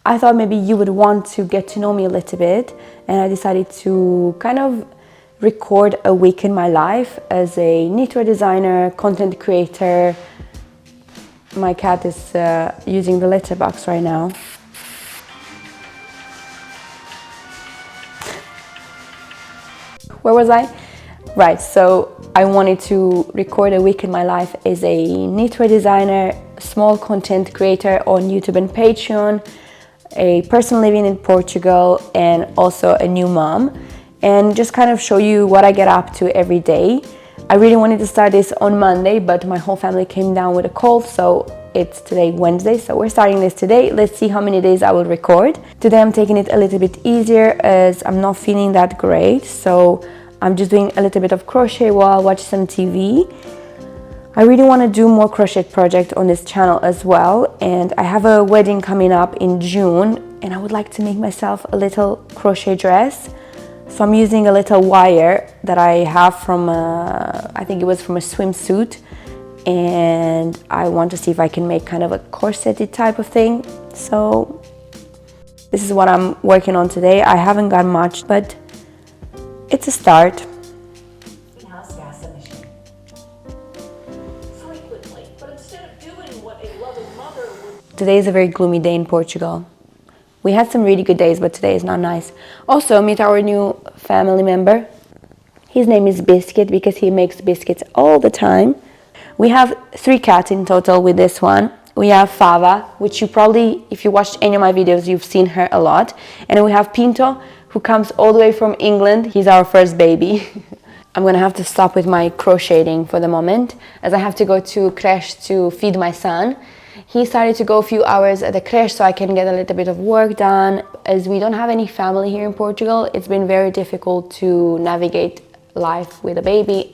I thought maybe you would want to get to know me a little bit, and I decided to kind of record a week in my life as a knitwear designer, content creator. My cat is using the litter box right now. Where was I? Right, so I wanted to record a week in my life as a knitwear designer, small content creator on YouTube and Patreon, a person living in Portugal, and also a new mom, and just kind of show you what I get up to every day. I really wanted to start this on Monday, but my whole family came down with a cold, so it's today Wednesday, so we're starting this today. Let's see how many days I will record. Today I'm taking it a little bit easier as I'm not feeling that great, so I'm just doing a little bit of crochet while watching some TV. I really want to do more crochet project on this channel as well, and I have a wedding coming up in June, and I would like to make myself a little crochet dress. So I'm using a little wire that I have from I think it was from a swimsuit, and I want to see if I can make kind of a corset-y type of thing. So this is what I'm working on today. I haven't got much, but it's a start. Today is a very gloomy day in Portugal. We had some really good days, but today is not nice. Also, meet our new family member. His name is Biscuit because he makes biscuits all the time. We have 3 cats in total with this one. We have Fava, which you probably, if you watched any of my videos, you've seen her a lot. And then we have Pinto, who comes all the way from England. He's our first baby. I'm gonna have to stop with my crocheting for the moment, as I have to go to creche to feed my son. He started to go a few hours at the creche so I can get a little bit of work done. As we don't have any family here in Portugal, it's been very difficult to navigate life with a baby.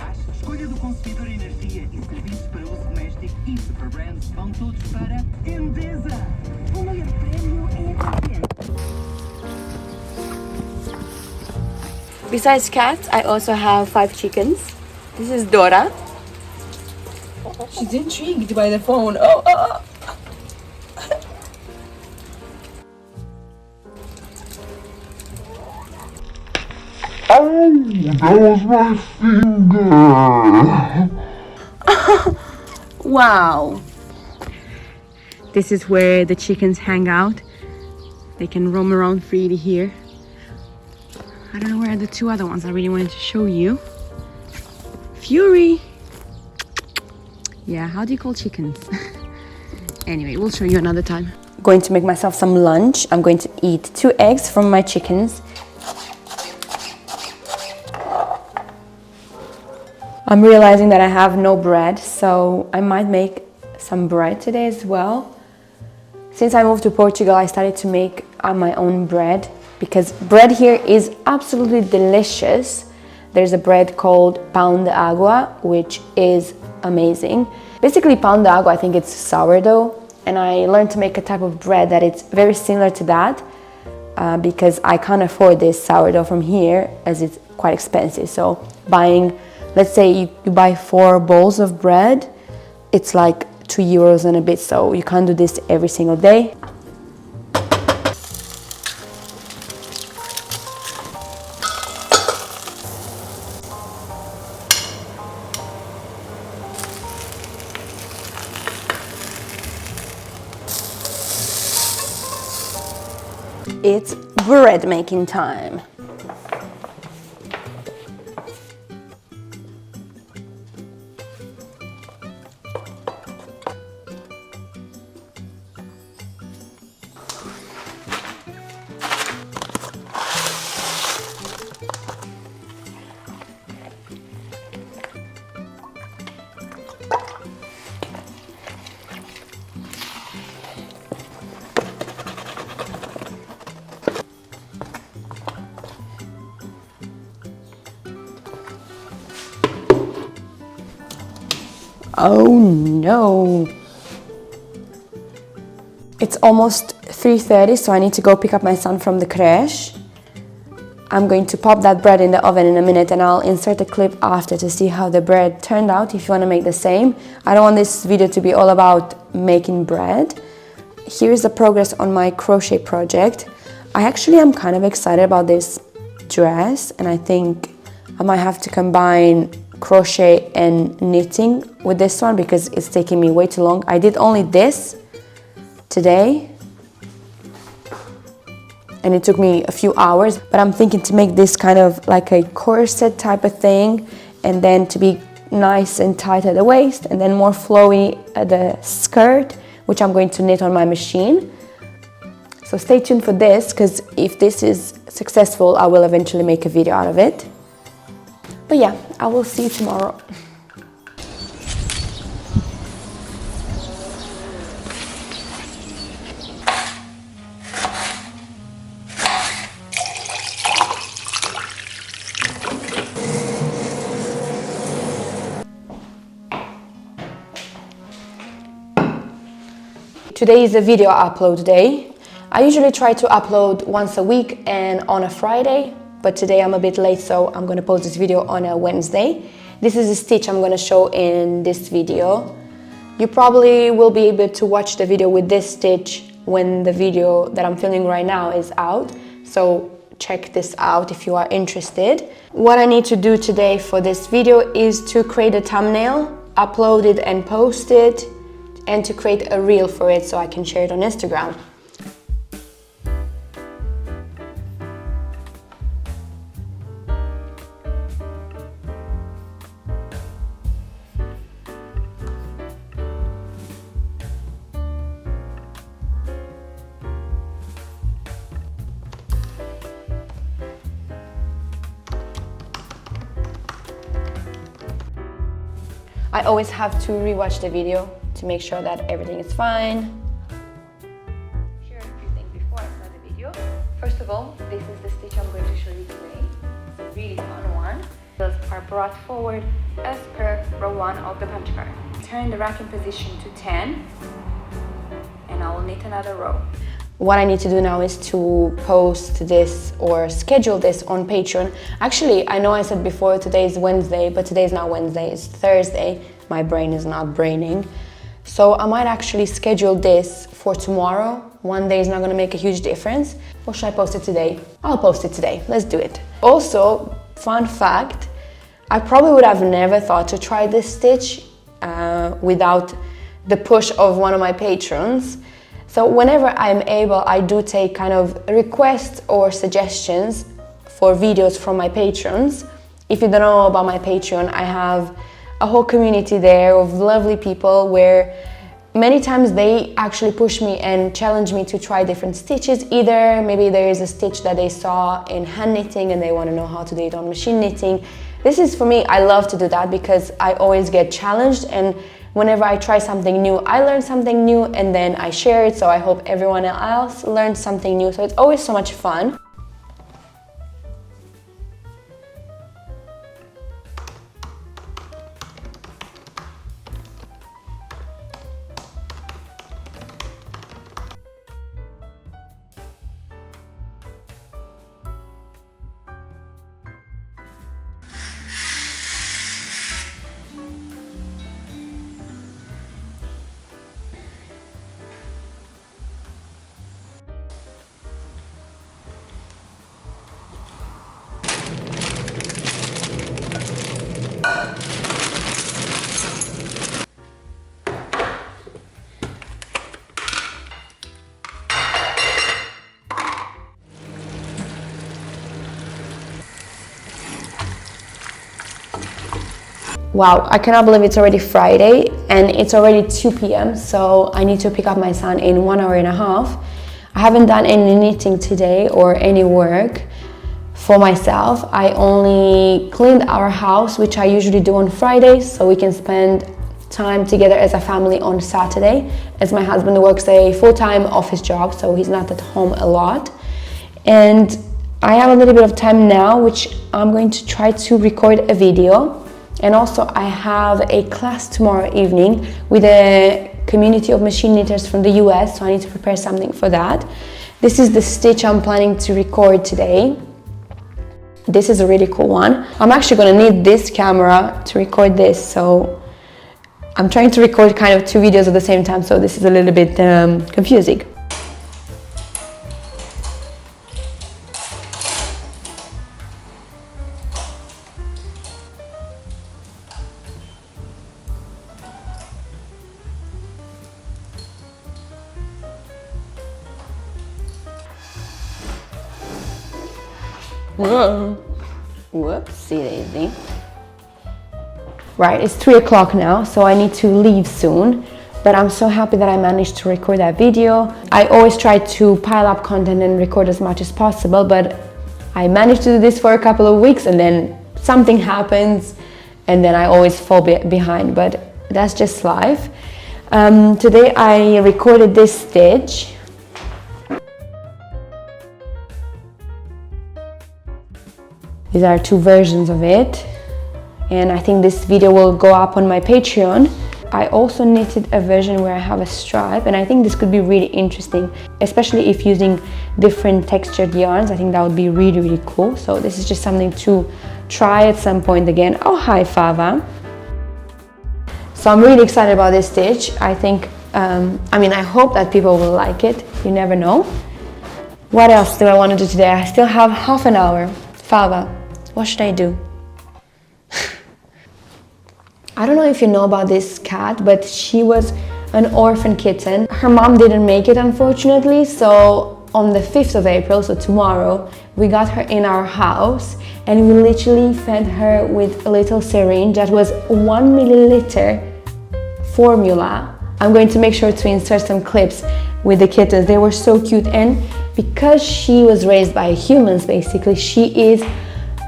Besides cats, I also have 5 chickens. This is Dora. She's intrigued by the phone. Oh. Oh, that was my finger. Wow. This is where the chickens hang out. They can roam around freely here. I don't know where are the 2 other ones I really wanted to show you. Fury. Yeah, how do you call chickens? Anyway, we'll show you another time. Going to make myself some lunch. I'm going to eat 2 eggs from my chickens. I'm realizing that I have no bread, so I might make some bread today as well. Since I moved to Portugal, I started to make my own bread, because bread here is absolutely delicious. There's a bread called pão de água, which is amazing. Basically, pão de água, I think it's sourdough, and I learned to make a type of bread that it's very similar to that, because I can't afford this sourdough from here as it's quite expensive. So buying, let's say you buy 4 bowls of bread, it's like €2 and a bit, so you can't do this every single day. It's bread making time. Oh no! It's almost 3:30, so I need to go pick up my son from the creche. I'm going to pop that bread in the oven in a minute, and I'll insert a clip after to see how the bread turned out if you want to make the same. I don't want this video to be all about making bread. here's the progress on my crochet project. I actually am kind of excited about this dress, and I think I might have to combine crochet and knitting with this one because it's taking me way too long. I did only this today and it took me a few hours, but I'm thinking to make this kind of like a corset type of thing, and then to be nice and tight at the waist and then more flowy at the skirt, which I'm going to knit on my machine. So stay tuned for this, because if this is successful, I will eventually make a video out of it. But yeah, I will see you tomorrow. Today is a video upload day. I usually try to upload once a week and on a Friday, but today I'm a bit late, so I'm going to post this video on a Wednesday. This is a stitch I'm going to show in this video. You probably will be able to watch the video with this stitch when the video that I'm filming right now is out, so check this out if you are interested. What I need to do today for this video is to create a thumbnail, upload it and post it, and to create a reel for it so I can share it on Instagram. I always have to rewatch the video to make sure that everything is fine. Share a few things before I start the video. First of all, this is the stitch I'm going to show you today. It's a really fun one. Those are brought forward as per row 1 of the punch card. Turn the racking position to 10 and I will knit another row. What I need to do now is to post this or schedule this on Patreon. Actually, I know I said before today is Wednesday, but today is not Wednesday, it's Thursday. My brain is not braining. So I might actually schedule this for tomorrow. One day is not gonna make a huge difference. Or should I post it today? I'll post it today, let's do it. Also, fun fact, I probably would have never thought to try this stitch without the push of one of my patrons. So whenever I'm able, I do take kind of requests or suggestions for videos from my patrons. If you don't know about my Patreon, I have a whole community there of lovely people where many times they actually push me and challenge me to try different stitches. Either maybe there is a stitch that they saw in hand knitting and they want to know how to do it on machine knitting. This is, for me, I love to do that because I always get challenged, and whenever I try something new, I learn something new and then I share it, so I hope everyone else learns something new. So it's always so much fun. Wow, I cannot believe it's already Friday and it's already 2 p.m. so I need to pick up my son in 1.5 hours. I haven't done any knitting today or any work for myself. I only cleaned our house, which I usually do on Fridays, so we can spend time together as a family on Saturday, as my husband works a full-time office job, so he's not at home a lot. And I have a little bit of time now, which I'm going to try to record a video. And also I have a class tomorrow evening with a community of machine knitters from the US, so I need to prepare something for that. This is the stitch I'm planning to record today. This is a really cool one. I'm actually gonna need this camera to record this, so I'm trying to record kind of two videos at the same time, so this is a little bit confusing. Whoa. Whoopsie daisy. Right, it's 3 o'clock now, so I need to leave soon. But I'm so happy that I managed to record that video. I always try to pile up content and record as much as possible, but I managed to do this for a couple of weeks and then something happens and then I always fall behind, but that's just life. Today I recorded this stitch. These are two versions of it, and I think this video will go up on my Patreon. I also knitted a version where I have a stripe, and I think this could be really interesting, especially if using different textured yarns. I think that would be really, really cool. So this is just something to try at some point again. Oh, hi Fava. So I'm really excited about this stitch. I think, I hope that people will like it. You never know. What else do I want to do today? I still have half an hour. Fava, what should I do? I don't know if you know about this cat, but she was an orphan kitten. Her mom didn't make it, unfortunately, so on the 5th of April, so tomorrow, we got her in our house and we literally fed her with a little syringe that was 1 milliliter formula. I'm going to make sure to insert some clips with the kittens. They were so cute, and because she was raised by humans, basically, she is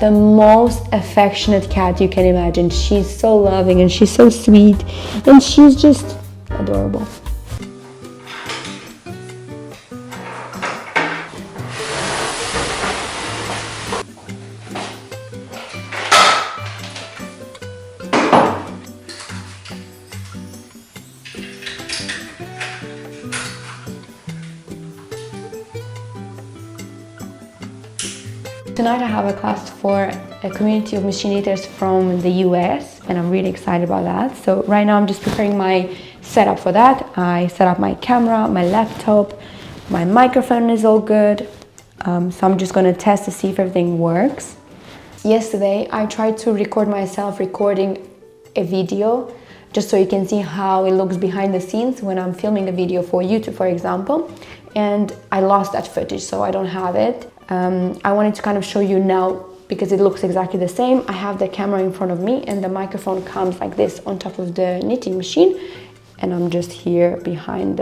the most affectionate cat you can imagine. She's so loving and she's so sweet and she's just adorable. Tonight I have a class for a community of machine kniters from the US, and I'm really excited about that. So right now I'm just preparing my setup for that. I set up my camera, my laptop, my microphone is all good. So I'm just going to test to see if everything works. Yesterday I tried to record myself recording a video, just so you can see how it looks behind the scenes when I'm filming a video for YouTube, for example. And I lost that footage, so I don't have it. I wanted to kind of show you now because it looks exactly the same. I have the camera in front of me and the microphone comes like this on top of the knitting machine, and I'm just here behind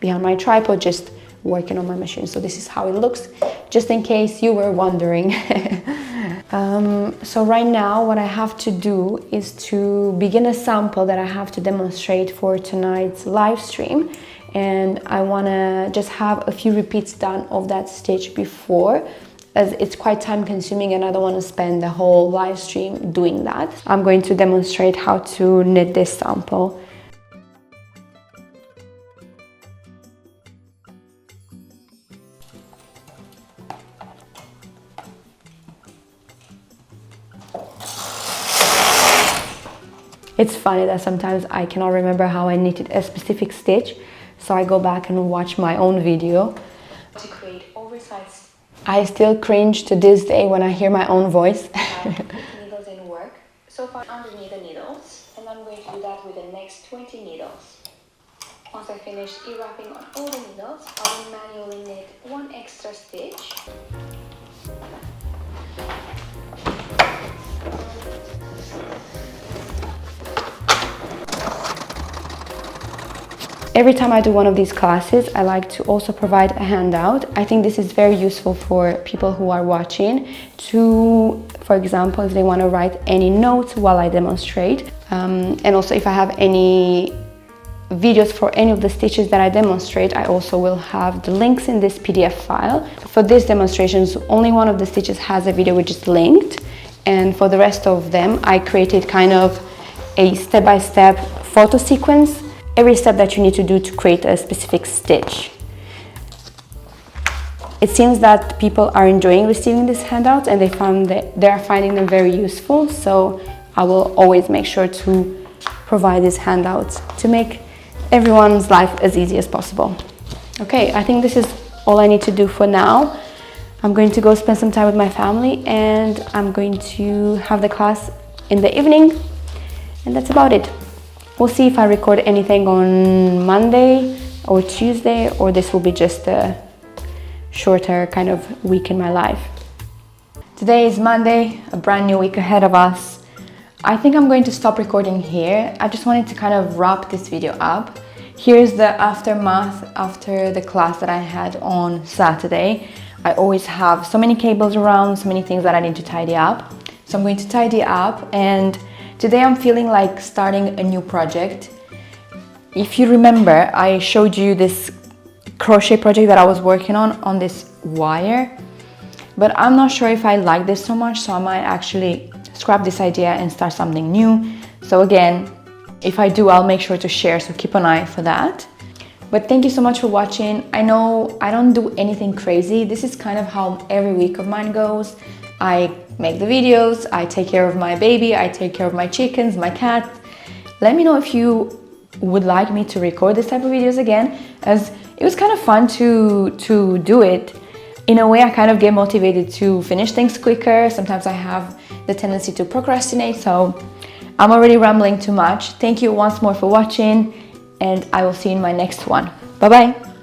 my tripod just working on my machine. So this is how it looks, just in case you were wondering. So right now what I have to do is to begin a sample that I have to demonstrate for tonight's live stream. And I want to just have a few repeats done of that stitch before, as it's quite time consuming and I don't want to spend the whole live stream doing that. I'm going to demonstrate how to knit this sample. It's funny that sometimes I cannot remember how I knitted a specific stitch, so I go back and watch my own video. To create oversized. I still cringe to this day when I hear my own voice. Needles in work. So far underneath the needles, and I'm going to do that with the next 20 needles. Once I finish e-wrapping on all the needles, I will manually knit one extra stitch. Every time I do one of these classes, I like to also provide a handout. I think this is very useful for people who are watching to, for example, if they want to write any notes while I demonstrate. And also if I have any videos for any of the stitches that I demonstrate, I also will have the links in this PDF file. For these demonstrations, only one of the stitches has a video which is linked. And for the rest of them, I created kind of a step-by-step photo sequence. Every step that you need to do to create a specific stitch. It seems that people are enjoying receiving these handouts and they are finding them very useful, so I will always make sure to provide these handouts to make everyone's life as easy as possible. Okay, I think this is all I need to do for now. I'm going to go spend some time with my family, and I'm going to have the class in the evening, and that's about it. We'll see if I record anything on Monday or Tuesday, or this will be just a shorter kind of week in my life. Today is Monday, a brand new week ahead of us. I think I'm going to stop recording here. I just wanted to kind of wrap this video up. Here's the aftermath after the class that I had on Saturday. I always have so many cables around, so many things that I need to tidy up. So I'm going to tidy up, and today I'm feeling like starting a new project. If you remember, I showed you this crochet project that I was working on this wire, but I'm not sure if I like this so much, so I might actually scrap this idea and start something new. So again, if I do, I'll make sure to share, so keep an eye for that. But thank you so much for watching. I know I don't do anything crazy. This is kind of how every week of mine goes. I make the videos, I take care of my baby, I take care of my chickens, my cat. Let me know if you would like me to record this type of videos again, as it was kind of fun to do it. In a way, I kind of get motivated to finish things quicker. Sometimes I have the tendency to procrastinate, so I'm already rambling too much. Thank you once more for watching, and I will see you in my next one. Bye bye.